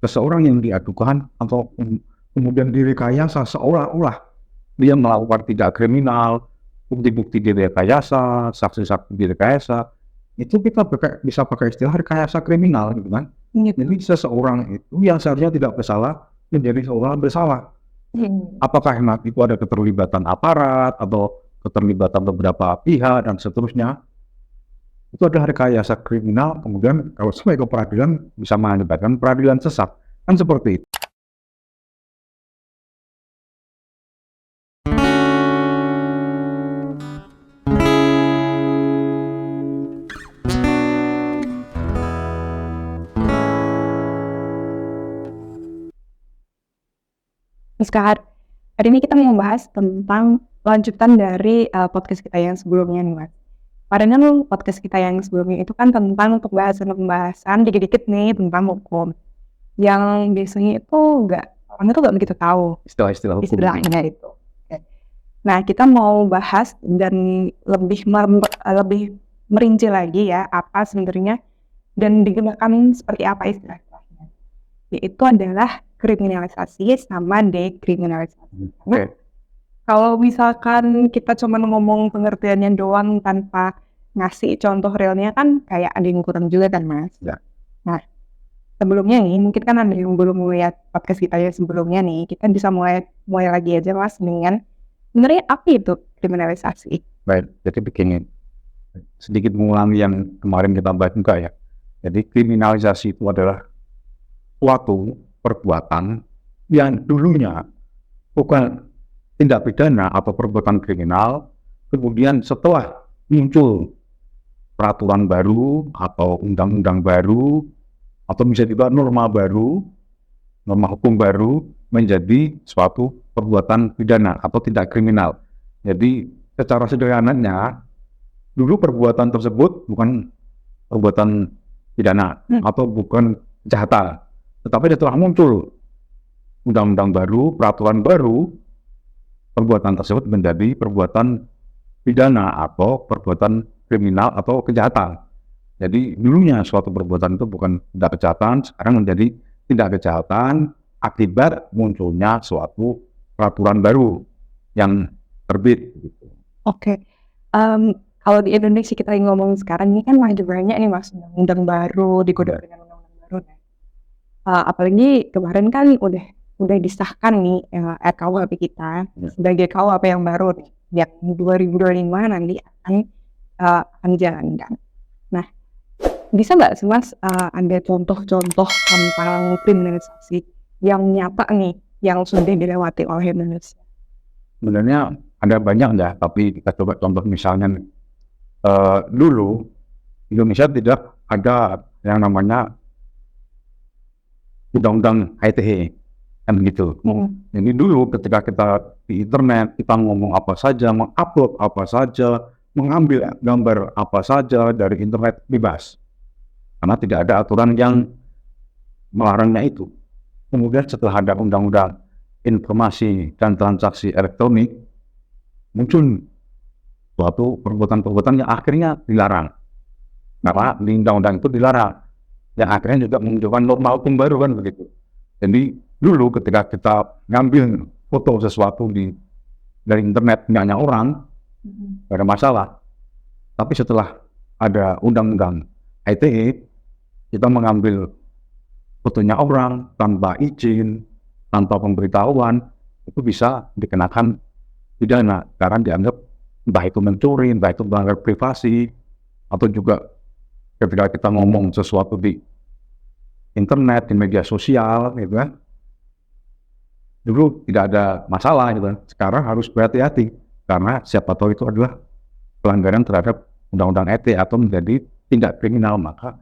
seseorang yang diadukan atau kemudian direkayasa seolah-olah dia melakukan tindak kriminal, bukti-bukti direkayasa, saksi-saksi direkayasa, itu kita bisa pakai istilah rekayasa kriminal gitu kan. Jadi seseorang itu yang seharusnya tidak bersalah menjadi seorang bersalah. Apakah itu ada keterlibatan aparat atau keterlibatan beberapa pihak dan seterusnya, itu adalah rekayasa kriminal. Kemudian kalau sampai ke peradilan bisa mengakibatkan peradilan sesat, kan seperti itu. Kak, hari ini kita mau membahas tentang lanjutan dari podcast kita yang sebelumnya nih, Mas. Padahal kan podcast kita yang sebelumnya itu kan tentang pembahasan dikit-dikit nih tentang hukum. Yang biasanya itu orang itu nggak begitu tahu Istilah-istilah hukum. istilahnya itu. Oke. Nah, kita mau bahas dan lebih merinci lagi ya apa sebenarnya dan digunakan seperti apa istilahnya. Yaitu adalah kriminalisasi sama dekriminalisasi. Karena kalau misalkan kita cuma ngomong pengertiannya doang tanpa ngasih contoh realnya kan kayak ada yang kurang juga kan, Mas? Ya. Nah, sebelumnya nih, mungkin kan ada yang belum melihat podcast kita yang sebelumnya nih, kita bisa mulai lagi aja, Mas, dengan sebenarnya apa itu kriminalisasi? Baik, jadi begini, sedikit mengulangi yang kemarin kita bahas juga ya. Jadi kriminalisasi itu adalah suatu perbuatan yang dulunya bukan tindak pidana atau perbuatan kriminal, kemudian setelah muncul peraturan baru atau undang-undang baru atau bisa juga norma baru, norma hukum baru menjadi suatu perbuatan pidana atau tindak kriminal. Jadi secara sederhananya dulu perbuatan tersebut bukan perbuatan pidana atau bukan kejahatan. Tetapi setelah muncul undang-undang baru, peraturan baru, perbuatan tersebut menjadi perbuatan pidana atau perbuatan kriminal atau kejahatan. Jadi dulunya suatu perbuatan itu bukan tindak kejahatan, sekarang menjadi tindak kejahatan akibat munculnya suatu peraturan baru yang terbit. Oke. Kalau di Indonesia kita ngomong sekarang ini kan masih banyak nih, Mas, undang-undang baru digodok dengan undang-undang baru. Apalagi kemarin kan udah disahkan nih RKUHP kita sebagai KUHP yang baru nih, yang 2025 nanti akan dijalankan. Nah, bisa nggak sih, Mas, ada contoh-contoh tentang kriminalisasi yang nyata nih yang sudah dilewati oleh Indonesia? Sebenarnya ada banyak ya, tapi kita coba contoh misalnya dulu Indonesia tidak ada yang namanya undang-undang ITE kan begitu. Jadi dulu ketika kita di internet kita ngomong apa saja, mengupload apa saja, mengambil gambar apa saja dari internet bebas, karena tidak ada aturan yang melarangnya itu. Kemudian setelah ada undang-undang informasi dan transaksi elektronik, muncul suatu perbuatan-perbuatan yang akhirnya dilarang, karena di undang-undang itu dilarang, yang akhirnya juga menunjukkan norma hukum baru kan begitu. Jadi dulu ketika kita ngambil foto sesuatu dari internet punyanya orang, tidak ada masalah. Tapi setelah ada undang-undang ITE, kita mengambil fotonya orang tanpa izin, tanpa pemberitahuan, itu bisa dikenakan pidana karena dianggap entah itu mencuri, entah itu melanggar privasi, atau juga ketika kita ngomong sesuatu di internet, di media sosial, gitu kan. Dulu tidak ada masalah, gitu kan. Sekarang harus berhati-hati, karena siapa tahu itu adalah pelanggaran terhadap undang-undang ITE atau menjadi tindak kriminal, maka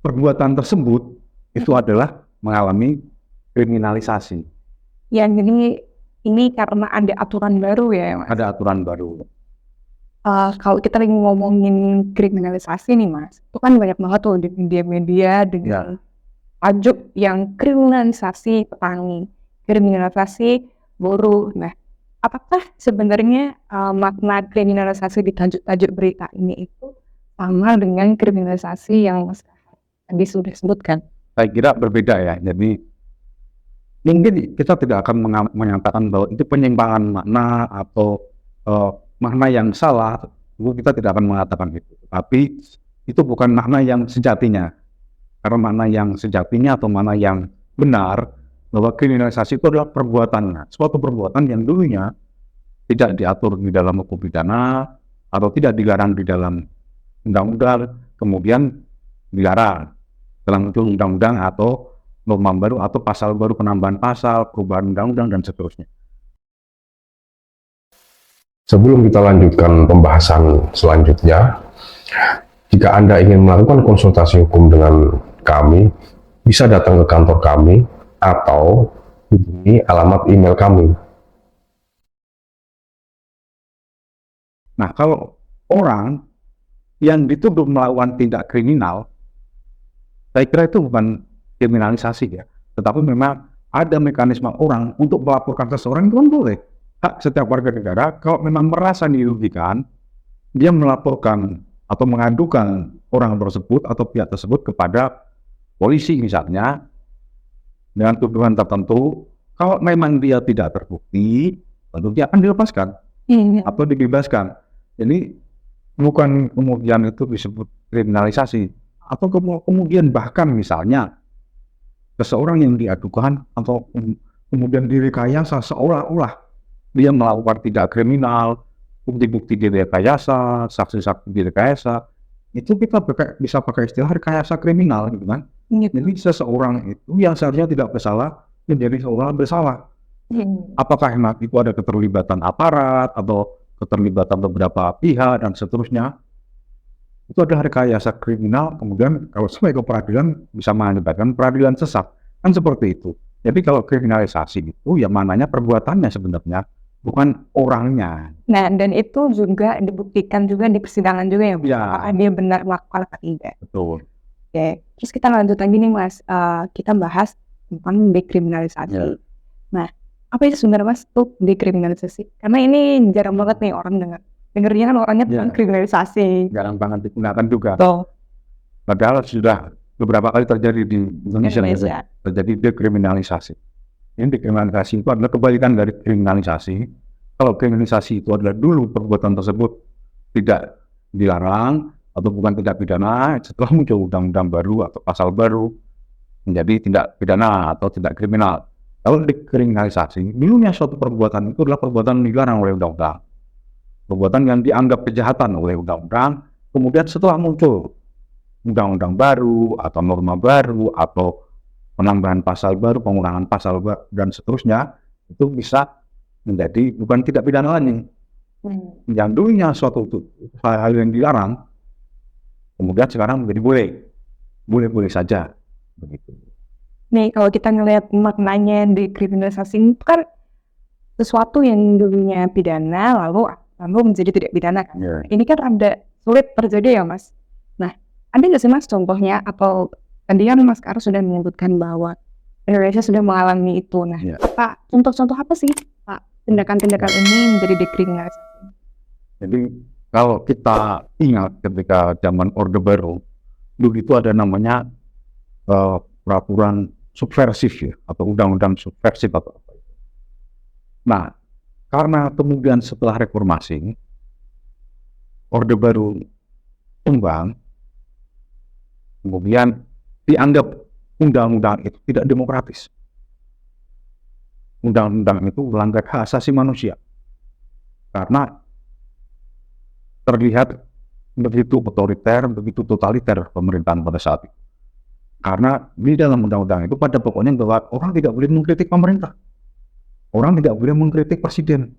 perbuatan tersebut itu adalah mengalami kriminalisasi. Ya, jadi ini karena ada aturan baru ya, Mas? Ada aturan baru. Kalau kita lagi ngomongin kriminalisasi nih, Mas, itu kan banyak banget tuh di media-media dengan tajuk yang kriminalisasi petani, kriminalisasi buruh. Nah, apakah sebenarnya makna kriminalisasi di tajuk-tajuk berita ini itu sama dengan kriminalisasi yang Mas tadi sudah sebutkan? saya kira berbeda ya. Jadi mungkin kita tidak akan menyatakan bahwa itu penyimpangan makna atau makna yang salah. Kita tidak akan mengatakan itu. Tapi itu bukan makna yang sejatinya. Karena makna yang sejatinya atau makna yang benar bahwa kriminalisasi itu adalah perbuatan, suatu perbuatan yang dulunya tidak diatur di dalam hukum pidana atau tidak dilarang di dalam undang-undang, kemudian dilarang dalam undang-undang atau norma baru atau pasal baru, penambahan pasal, perubahan undang-undang dan seterusnya. Sebelum kita lanjutkan pembahasan selanjutnya, jika Anda ingin melakukan konsultasi hukum dengan kami, bisa datang ke kantor kami atau hubungi alamat email kami. Nah, kalau orang yang dituduh melakukan tindak kriminal, saya kira itu bukan kriminalisasi ya, tetapi memang ada mekanisme orang untuk melaporkan seseorang itu kan boleh. Hak setiap warga negara kalau memang merasa dirugikan, dia melaporkan atau mengadukan orang tersebut atau pihak tersebut kepada polisi misalnya dengan tuduhan tertentu. Kalau memang dia tidak terbukti, tentu dia akan dilepaskan atau dibebaskan. Jadi bukan kemudian itu disebut kriminalisasi atau kemudian bahkan misalnya seseorang yang diadukan atau kemudian direkayasa seolah-olah dia melakukan tindak kriminal, bukti-bukti direkayasa, saksi-saksi direkayasa, itu kita bisa pakai istilah rekayasa kriminal gitu kan. Jadi seseorang itu yang seharusnya tidak bersalah menjadi seorang bersalah. Apakah memang itu ada keterlibatan aparat atau keterlibatan beberapa pihak dan seterusnya, itu adalah rekayasa kriminal. Kemudian kalau sampai ke peradilan bisa mengakibatkan peradilan sesat, kan seperti itu. Jadi kalau kriminalisasi itu ya mananya perbuatannya sebenarnya, bukan orangnya. Nah, dan itu juga dibuktikan juga di persidangan juga ya, Mas? Ya. Apakah dia benar melakukan atau tidak? Betul. Oke, terus kita lanjut lagi nih Mas, kita bahas tentang dekriminalisasi. Ya. Nah, apa itu sebenarnya Mas tuh dekriminalisasi? Karena ini jarang banget nih orang dengernya kan orangnya tentang kriminalisasi. Jarang banget digunakan juga. Tuh. Padahal sudah beberapa kali terjadi di Indonesia. Terjadi dekriminalisasi. Ini dekriminalisasi itu adalah kebalikan dari kriminalisasi. Kalau kriminalisasi itu adalah dulu perbuatan tersebut tidak dilarang atau bukan tindak pidana, setelah muncul undang-undang baru atau pasal baru menjadi tindak pidana atau tindak kriminal. Kalau dekriminalisasi, dulunya suatu perbuatan itu adalah perbuatan dilarang oleh undang-undang, perbuatan yang dianggap kejahatan oleh undang-undang. Kemudian setelah muncul undang-undang baru atau norma baru atau penambahan pasal baru, pengurangan pasal baru dan seterusnya, itu bisa menjadi bukan tindak pidana lagi. Yang dulunya suatu hal yang dilarang, kemudian sekarang menjadi boleh saja begitu. Nih kalau kita ngelihat maknanya dekriminalisasi itu kan sesuatu yang dulunya pidana lalu menjadi tidak pidana kan. Ini kan ada sulit terjadi ya Mas. Nah, ada nggak sih Mas contohnya atau tadi kan Mas Karo sudah menyebutkan bahwa Indonesia sudah mengalami itu. Nah, apa contoh-contoh apa sih Pak tindakan-tindakan ini menjadi dekriminalisasi? Jadi kalau kita ingat ketika zaman Orde Baru, dulu itu ada namanya peraturan subversif ya, atau undang-undang subversif atau apa itu. Nah, karena kemudian setelah reformasi, Orde Baru tumbang, kemudian dianggap undang-undang itu tidak demokratis. Undang-undang itu melanggar hak asasi manusia. Karena terlihat begitu otoriter, begitu totaliter pemerintahan pada saat itu. Karena di dalam undang-undang itu pada pokoknya bahwa orang tidak boleh mengkritik pemerintah. Orang tidak boleh mengkritik presiden.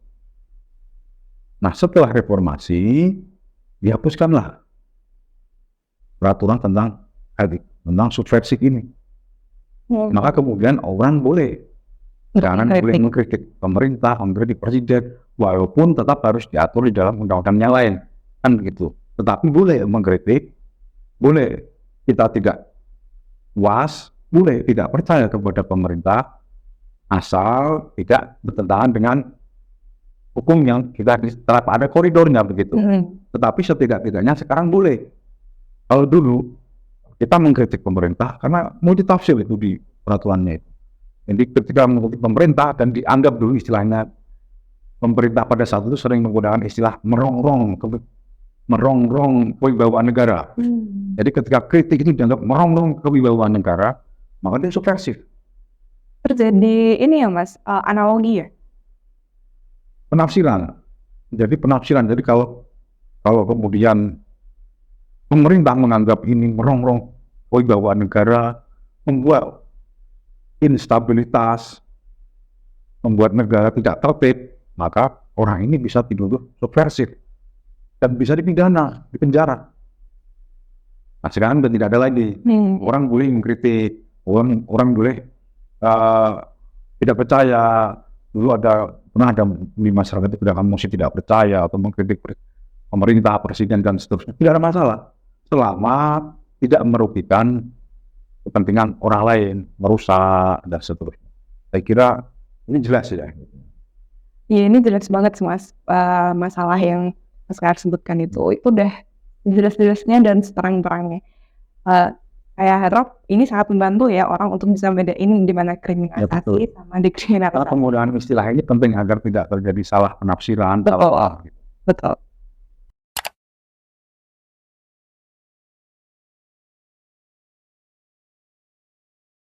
Nah, setelah reformasi, dihapuskanlah peraturan tentang subversif ini. Maka kemudian orang boleh boleh mengkritik pemerintah, mengkritik presiden, walaupun tetap harus diatur di dalam undang-undang yang lain, kan begitu. Tetapi boleh mengkritik, boleh kita tidak puas, boleh tidak percaya kepada pemerintah, asal tidak bertentangan dengan hukum yang kita terapkan, ada koridornya begitu. Tetapi setidak-tidaknya sekarang boleh. Kalau dulu kita mengkritik pemerintah karena multitafsir itu di peraturannya itu. Jadi ketika mengkritik pemerintah dan dianggap dulu istilahnya pemerintah pada saat itu sering menggunakan istilah merongrong kewibawaan negara. Jadi ketika kritik itu dianggap merongrong kewibawaan negara, maka dia subversif. Terjadi ini ya Mas, analogi ya? Penafsiran. Jadi kalau kemudian pemerintah menganggap ini merongrong kewibawaan negara, membuat instabilitas, membuat negara tidak tertib, maka orang ini bisa dituduh subversif dan bisa dipidana, dipenjara. Nah sekarang sudah tidak ada lagi. Orang boleh mengkritik, orang boleh tidak percaya. Dulu pernah ada di masyarakat itu masih tidak percaya atau mengkritik pemerintah, presiden dan seterusnya. Tidak ada masalah selama tidak merugikan kepentingan orang lain, merusak dan seterusnya. Saya kira ini jelas ya. Iya ini jelas banget sih Mas, masalah yang Mas Kahar sebutkan itu udah jelas-jelasnya dan seterang-terangnya. Saya harap ini sangat membantu ya orang untuk bisa membedain di mana kriminalisasi sama Karena dekriminalisasi. penggunaan istilah ini penting agar tidak terjadi salah penafsiran, Betul. salah paham. Betul.